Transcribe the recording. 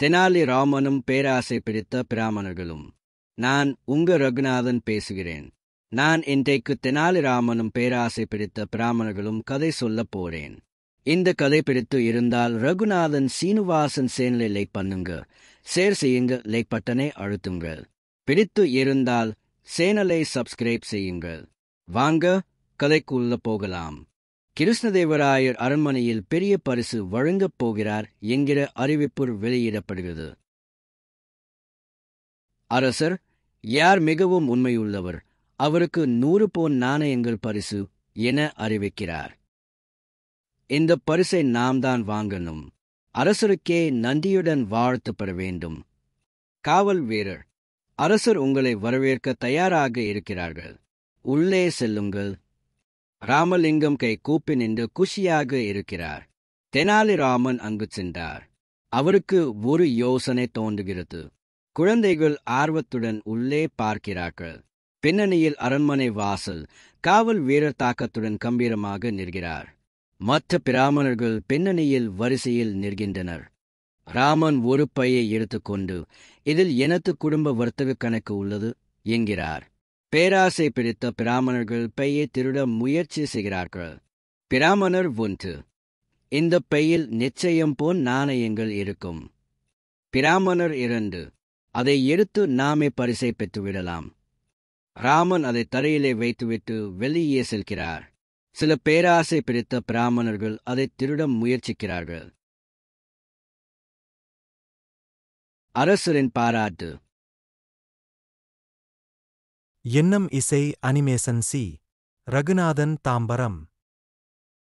தெனாலி ராமனும் பேராசை பிடித்த பிராமணர்களும். நான் உங்க ரகுநாதன் பேசுகிறேன். நான் இன்றைக்கு தெனாலி ராமனும் பேராசை பிடித்த பிராமணர்களும் கதை சொல்லப் போறேன். இந்த கதை பிடித்து இருந்தால் ரகுநாதன் சீனிவாசன் சேனலை லைக் பண்ணுங்க, ஷேர் செய்யுங்க, லைக் பட்டனை அழுத்துங்கள். பிடித்து இருந்தால் சேனலை சப்ஸ்கிரைப் செய்யுங்கள். வாங்க கதைக்குள்ள போகலாம். கிருஷ்ணதேவராயர் அரண்மனையில் பெரிய பரிசு வழங்கப் போகிறார் என்கிற அறிவிப்பு வெளியிடப்படுகிறது. அரசர், யார் மிகவும் உண்மையுள்ளவர் அவருக்கு 100 பொன் நாணயங்கள் பரிசு என அறிவிக்கிறார். இந்த பரிசை நாம் தான் வாங்கணும். அரசருக்கே நன்றியுடன் வாழ்த்துப்பட வேண்டும். காவல் வீரர், அரசர் உங்களை வரவேற்க தயாராக இருக்கிறார்கள். உள்ளே செல்லுங்கள். ராமலிங்கம் கை கூப்பி நின்று குஷியாக இருக்கிறார். தெனாலிராமன் அங்கு சென்றார். அவருக்கு ஒரு யோசனை தோன்றுகிறது. குழந்தைகள் ஆர்வத்துடன் உள்ளே பார்க்கிறார்கள். பின்னணியில் அரண்மனை வாசல். காவல் வீரர் தாக்கத்துடன் கம்பீரமாக நிற்கிறார். மற்ற பிராமணர்கள் பின்னணியில் வரிசையில் நிற்கின்றனர். ராமன் ஒரு பையை எடுத்துக்கொண்டு, இதில் எனது குடும்ப வர்த்தக கணக்கு உள்ளது என்கிறார். பேராசை பிடித்த பிராமணர்கள் பையை திருட முயற்சி செய்கிறார்கள். பிராமணர் 1, இந்த பையில் நிச்சயம் பொன் நாணயங்கள் இருக்கும். பிராமணர் 2, அதை எடுத்து நாமே பரிசை பெற்றுவிடலாம். ராமன் அதை தரையிலே வைத்துவிட்டு வெளியே செல்கிறார். சில பேராசை பிடித்த பிராமணர்கள் அதை திருட முயற்சிக்கிறார்கள். அரசரின் பாராட்டு. எண்ணம் இசை அனிமேஷன் சி. ரகுநாதன் தாம்பரம்.